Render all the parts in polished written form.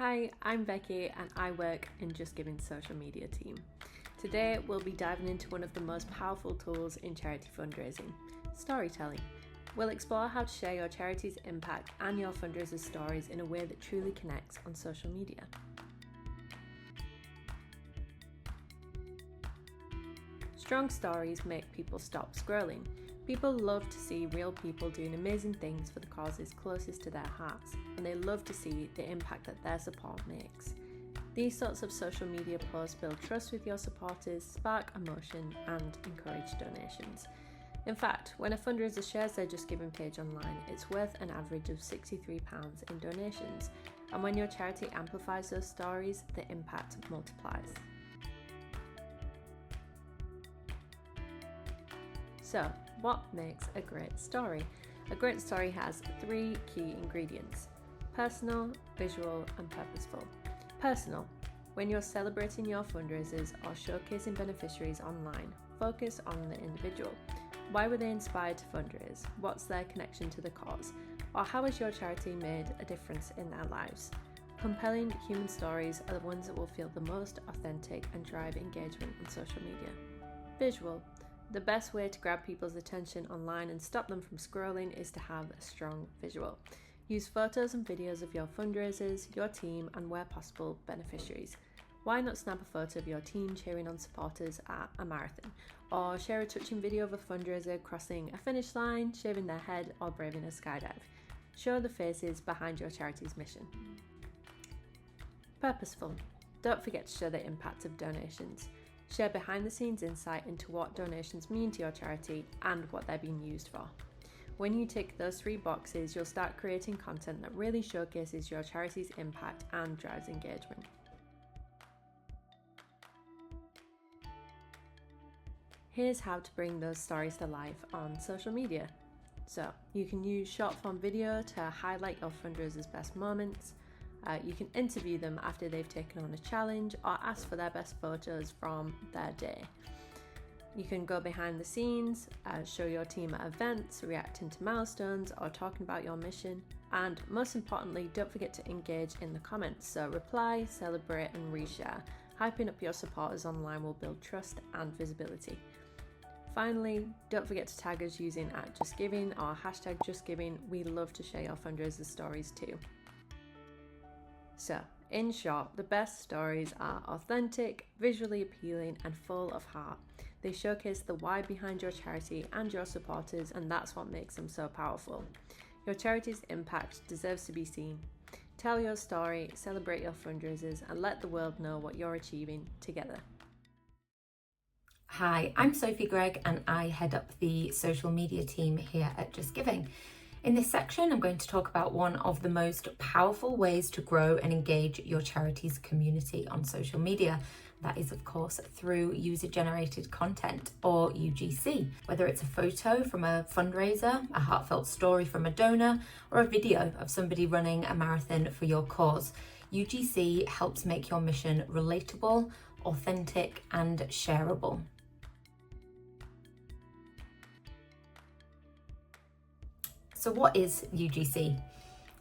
Hi, I'm Becky and I work in Just Giving's social media team. Today we'll be diving into one of the most powerful tools in charity fundraising, storytelling. We'll explore how to share your charity's impact and your fundraisers' stories in a way that truly connects on social media. Strong stories make people stop scrolling. People love to see real people doing amazing things for the causes closest to their hearts, and they love to see the impact that their support makes. These sorts of social media posts build trust with your supporters, spark emotion, and encourage donations. In fact, when a fundraiser shares their Just Giving page online, it's worth an average of £63 in donations, and when your charity amplifies those stories, the impact multiplies. So, what makes a great story? A great story has three key ingredients: personal, visual, and purposeful. Personal. When you're celebrating your fundraisers or showcasing beneficiaries online, focus on the individual. Why were they inspired to fundraise? What's their connection to the cause? Or how has your charity made a difference in their lives? Compelling human stories are the ones that will feel the most authentic and drive engagement on social media. Visual. The best way to grab people's attention online and stop them from scrolling is to have a strong visual. Use photos and videos of your fundraisers, your team, and where possible, beneficiaries. Why not snap a photo of your team cheering on supporters at a marathon? Or share a touching video of a fundraiser crossing a finish line, shaving their head, or braving a skydive. Show the faces behind your charity's mission. Purposeful. Don't forget to show the impact of donations. Share behind-the-scenes insight into what donations mean to your charity and what they're being used for. When you tick those three boxes, you'll start creating content that really showcases your charity's impact and drives engagement. Here's how to bring those stories to life on social media. So, you can use short-form video to highlight your fundraiser's best moments. You can interview them after they've taken on a challenge or ask for their best photos from their day. You can go behind the scenes, show your team at events, reacting to milestones or talking about your mission. And most importantly, don't forget to engage in the comments. So reply, celebrate and reshare. Hyping up your supporters online will build trust and visibility. Finally, don't forget to tag us using @JustGiving or #JustGiving. We love to share your fundraiser stories too. So, in short, the best stories are authentic, visually appealing, and full of heart. They showcase the why behind your charity and your supporters, and that's what makes them so powerful. Your charity's impact deserves to be seen. Tell your story, celebrate your fundraisers, and let the world know what you're achieving together. Hi, I'm Sophie Gregg, and I head up the social media team here at Just Giving. In this section, I'm going to talk about one of the most powerful ways to grow and engage your charity's community on social media. That is, of course, through user-generated content, or UGC. Whether it's a photo from a fundraiser, a heartfelt story from a donor, or a video of somebody running a marathon for your cause, UGC helps make your mission relatable, authentic, and shareable. So what is UGC?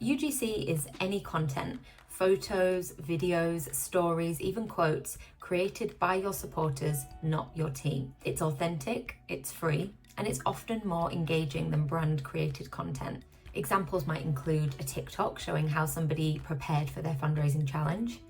UGC is any content, photos, videos, stories, even quotes, created by your supporters, not your team. It's authentic, it's free, and it's often more engaging than brand-created content. Examples might include a TikTok showing how somebody prepared for their fundraising challenge,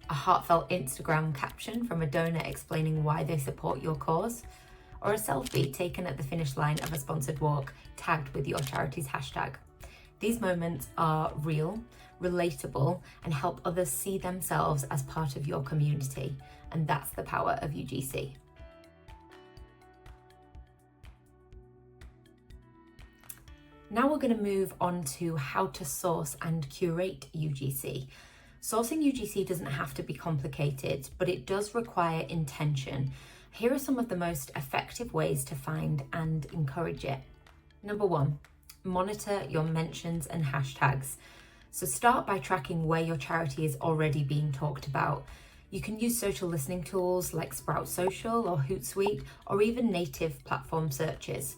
a heartfelt Instagram caption from a donor explaining why they support your cause, or a selfie taken at the finish line of a sponsored walk tagged with your charity's hashtag. These moments are real, relatable, and help others see themselves as part of your community, and that's the power of UGC. Now we're going to move on to how to source and curate UGC. Sourcing UGC doesn't have to be complicated, but it does require intention. Here are some of the most effective ways to find and encourage it. Number 1, monitor your mentions and hashtags. So start by tracking where your charity is already being talked about. You can use social listening tools like Sprout Social or Hootsuite, or even native platform searches.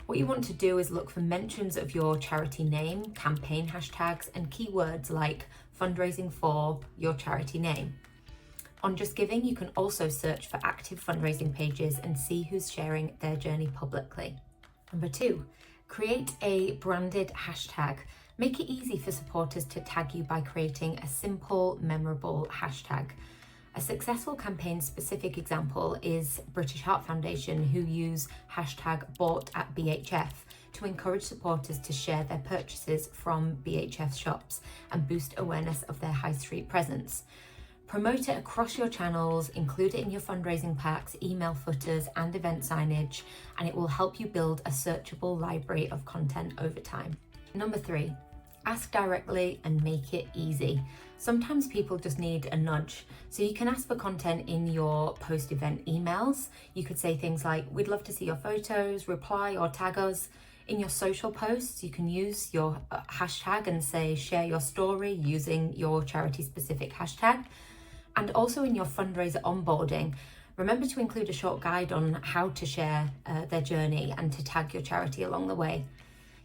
What you want to do is look for mentions of your charity name, campaign hashtags, and keywords like fundraising for your charity name. On Just Giving, you can also search for active fundraising pages and see who's sharing their journey publicly. Number 2, create a branded hashtag. Make it easy for supporters to tag you by creating a simple, memorable hashtag. A successful campaign-specific example is British Heart Foundation, who use hashtag #BoughtAtBHF to encourage supporters to share their purchases from BHF shops and boost awareness of their high street presence. Promote it across your channels, include it in your fundraising packs, email footers, and event signage, and it will help you build a searchable library of content over time. Number 3, ask directly and make it easy. Sometimes people just need a nudge. So you can ask for content in your post-event emails. You could say things like, we'd love to see your photos, reply or tag us. In your social posts, you can use your hashtag and say, share your story using your charity-specific hashtag. And also in your fundraiser onboarding, remember to include a short guide on how to share their journey and to tag your charity along the way.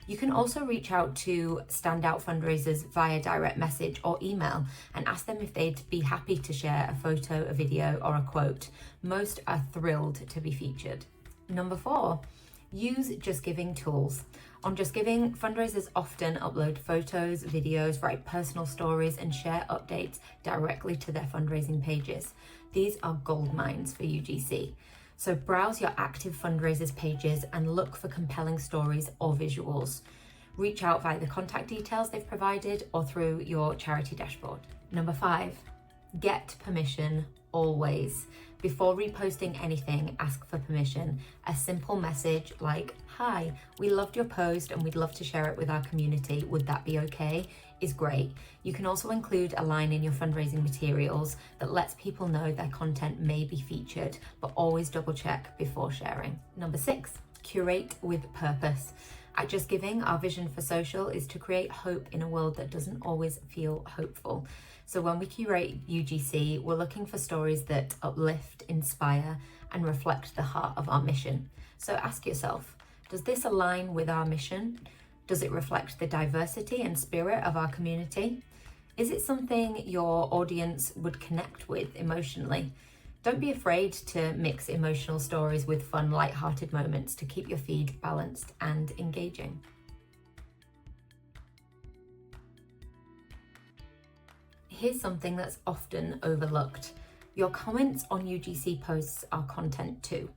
You can also reach out to standout fundraisers via direct message or email and ask them if they'd be happy to share a photo, a video, or a quote. Most are thrilled to be featured. Number 4, use Just Giving tools. On Just Giving, fundraisers often upload photos, videos, write personal stories, and share updates directly to their fundraising pages. These are gold mines for UGC. So browse your active fundraisers pages and look for compelling stories or visuals. Reach out via the contact details they've provided or through your charity dashboard. Number 5, get permission always. Before reposting anything, ask for permission. A simple message like, hi, we loved your post and we'd love to share it with our community. Would that be okay? Is great. You can also include a line in your fundraising materials that lets people know their content may be featured, but always double check before sharing. Number 6, curate with purpose. At Just Giving, our vision for social is to create hope in a world that doesn't always feel hopeful. So when we curate UGC, we're looking for stories that uplift, inspire, and reflect the heart of our mission. So ask yourself, does this align with our mission? Does it reflect the diversity and spirit of our community? Is it something your audience would connect with emotionally? Don't be afraid to mix emotional stories with fun, light-hearted moments to keep your feed balanced and engaging. Here's something that's often overlooked. Your comments on UGC posts are content too.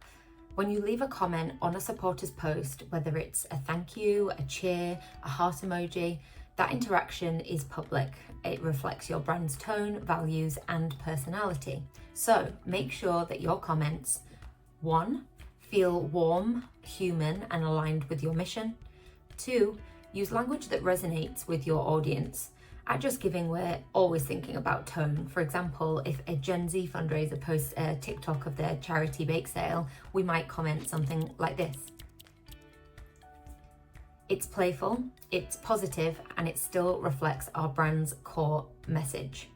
When you leave a comment on a supporter's post, whether it's a thank you, a cheer, a heart emoji, that interaction is public. It reflects your brand's tone, values, and personality. So make sure that your comments, 1, feel warm, human, and aligned with your mission. 2, use language that resonates with your audience. At Just Giving, we're always thinking about tone. For example, if a Gen Z fundraiser posts a TikTok of their charity bake sale, we might comment something like this. It's playful, it's positive, and it still reflects our brand's core message.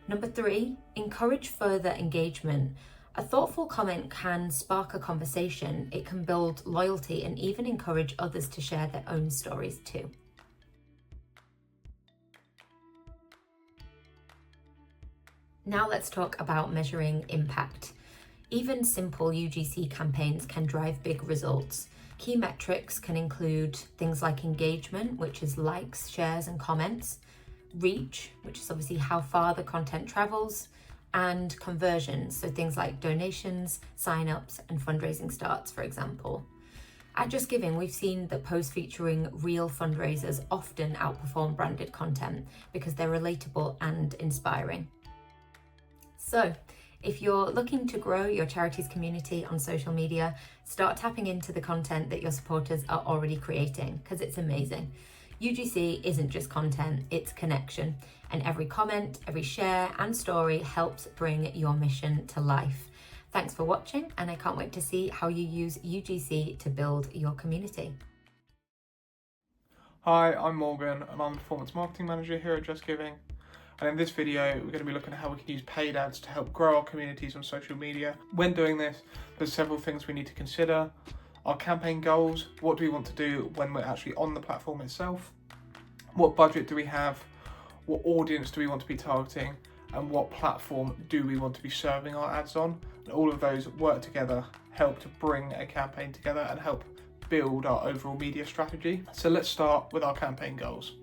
Number 3, encourage further engagement. A thoughtful comment can spark a conversation, it can build loyalty, and even encourage others to share their own stories too. Now let's talk about measuring impact. Even simple UGC campaigns can drive big results. Key metrics can include things like engagement, which is likes, shares, and comments, reach, which is obviously how far the content travels, and conversions, so things like donations, sign-ups, and fundraising starts, for example. At Just Giving, we've seen that posts featuring real fundraisers often outperform branded content because they're relatable and inspiring. So, if you're looking to grow your charity's community on social media, start tapping into the content that your supporters are already creating, because it's amazing. UGC isn't just content, it's connection. And every comment, every share and story helps bring your mission to life. Thanks for watching, and I can't wait to see how you use UGC to build your community. Hi, I'm Morgan and I'm the Performance Marketing Manager here at Just Giving. And in this video, we're going to be looking at how we can use paid ads to help grow our communities on social media. When doing this, there's several things we need to consider. Our campaign goals, what do we want to do when we're actually on the platform itself? What budget do we have? what audience do we want to be targeting, and what platform do we want to be serving our ads on. And all of those work together, help to bring a campaign together and help build our overall media strategy. So let's start with our campaign goals.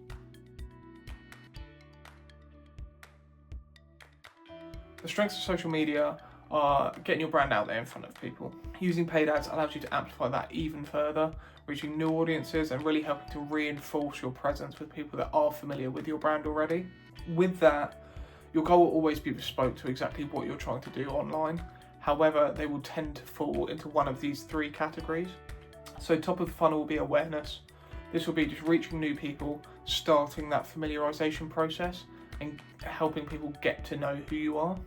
The strengths of social media are getting your brand out there in front of people. Using paid ads allows you to amplify that even further, reaching new audiences and really helping to reinforce your presence with people that are familiar with your brand already. With that, your goal will always be bespoke to exactly what you're trying to do online. However, they will tend to fall into one of these three categories. So top of the funnel will be awareness. This will be just reaching new people, starting that familiarization process and helping people get to know who you are.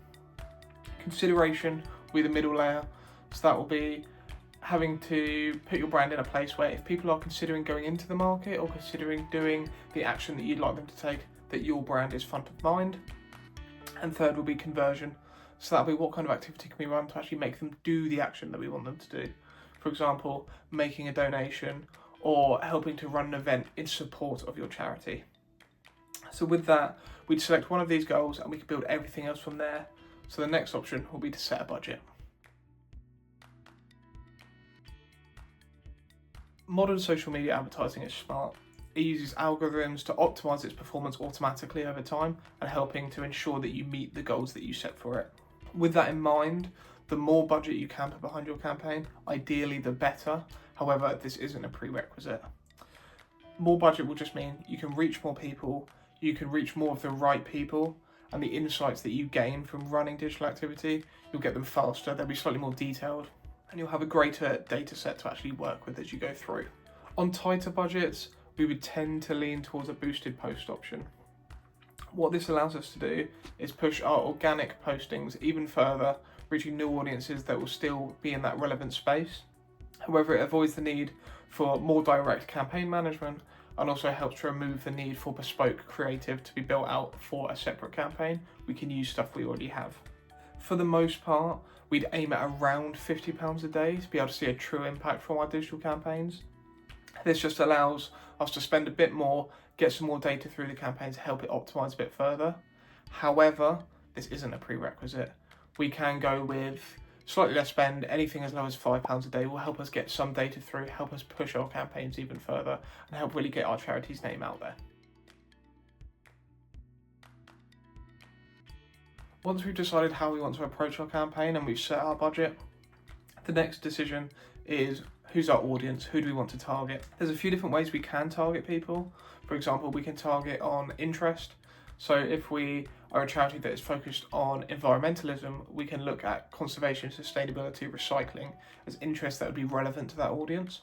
Consideration will be the middle layer. So that will be having to put your brand in a place where if people are considering going into the market or considering doing the action that you'd like them to take, that your brand is front of mind. And third will be conversion. So that'll be what kind of activity can we run to actually make them do the action that we want them to do. For example, making a donation or helping to run an event in support of your charity. So with that, we'd select one of these goals and we can build everything else from there. So the next option will be to set a budget. Modern social media advertising is smart. It uses algorithms to optimize its performance automatically over time and helping to ensure that you meet the goals that you set for it. With that in mind, the more budget you can put behind your campaign, ideally the better. However, this isn't a prerequisite. More budget will just mean you can reach more people, you can reach more of the right people, and the insights that you gain from running digital activity, you'll get them faster, they'll be slightly more detailed, and you'll have a greater data set to actually work with as you go through. On tighter budgets, we would tend to lean towards a boosted post option. What this allows us to do is push our organic postings even further, reaching new audiences that will still be in that relevant space. However, it avoids the need for more direct campaign management and also helps to remove the need for bespoke creative to be built out for a separate campaign. We can use stuff we already have. For the most part, we'd aim at around £50 a day to be able to see a true impact from our digital campaigns. This just allows us to spend a bit more, get some more data through the campaign to help it optimize a bit further. However, this isn't a prerequisite. We can go with slightly less spend, anything as low as £5 a day will help us get some data through, help us push our campaigns even further, and help really get our charity's name out there. Once we've decided how we want to approach our campaign and we've set our budget, the next decision is who's our audience, who do we want to target? There's a few different ways we can target people. For example, we can target on interest. So if we are a charity that is focused on environmentalism, we can look at conservation, sustainability, recycling as interests that would be relevant to that audience.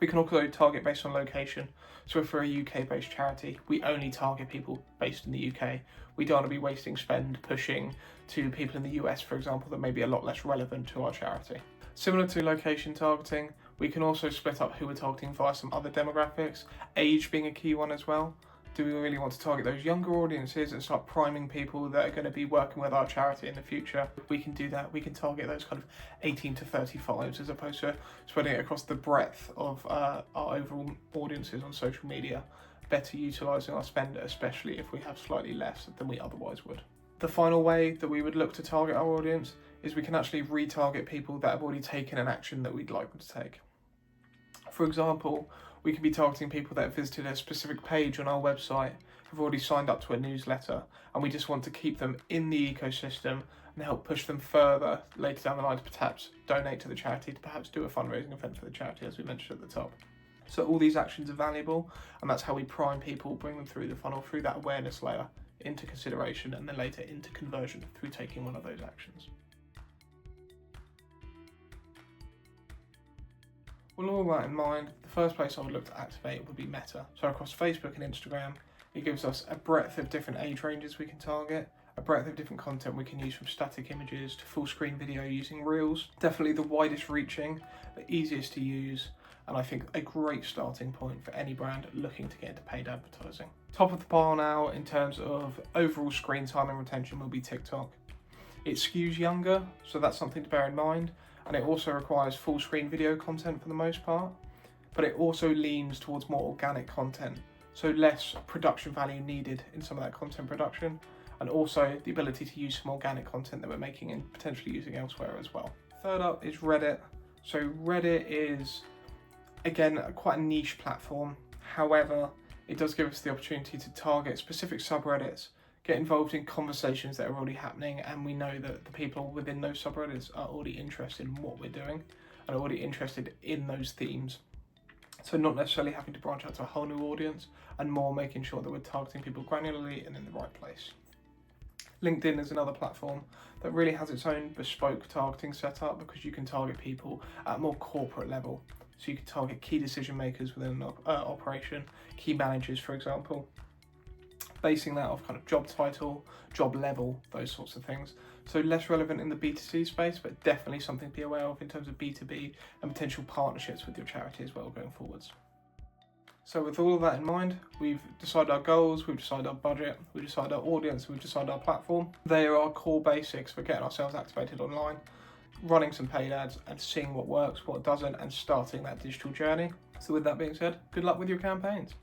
We can also target based on location. So if we're a UK-based charity, we only target people based in the UK. We don't want to be wasting spend pushing to people in the US, for example, that may be a lot less relevant to our charity. Similar to location targeting, we can also split up who we're targeting via some other demographics, age being a key one as well. Do we really want to target those younger audiences and start priming people that are going to be working with our charity in the future? We can do that. We can target those kind of 18 to 35s as opposed to spreading it across the breadth of our overall audiences on social media, better utilising our spend, especially if we have slightly less than we otherwise would. The final way that we would look to target our audience is we can actually retarget people that have already taken an action that we'd like them to take. For example, we can be targeting people that have visited a specific page on our website, have already signed up to a newsletter, and we just want to keep them in the ecosystem and help push them further later down the line to perhaps donate to the charity, to perhaps do a fundraising event for the charity, as we mentioned at the top. So all these actions are valuable, and that's how we prime people, bring them through the funnel, through that awareness layer, into consideration, and then later into conversion through taking one of those actions. With all that in mind, the first place I would look to activate would be Meta. So across Facebook and Instagram, it gives us a breadth of different age ranges we can target, a breadth of different content we can use from static images to full screen video using Reels. Definitely the widest reaching, the easiest to use, and I think a great starting point for any brand looking to get into paid advertising. Top of the pile now in terms of overall screen time and retention will be TikTok. It skews younger, so that's something to bear in mind. And it also requires full screen video content for the most part, but it also leans towards more organic content. so less production value needed in some of that content production, and also the ability to use some organic content that we're making and potentially using elsewhere as well. Third up is Reddit. So Reddit is, again, quite a niche platform. However, it does give us the opportunity to target specific subreddits, get involved in conversations that are already happening, and we know that the people within those subreddits are already interested in what we're doing and are already interested in those themes. So not necessarily having to branch out to a whole new audience, and more making sure that we're targeting people granularly and in the right place. LinkedIn is another platform that really has its own bespoke targeting setup, because you can target people at a more corporate level. So you can target key decision makers within an operation, key managers, for example, basing that off kind of job title, job level, those sorts of things. So less relevant in the B2C space, but definitely something to be aware of in terms of B2B and potential partnerships with your charity as well going forwards. So with all of that in mind, we've decided our goals, we've decided our budget, we've decided our audience, we've decided our platform. They are our core basics for getting ourselves activated online, running some paid ads and seeing what works, what doesn't, and starting that digital journey. So with that being said, good luck with your campaigns.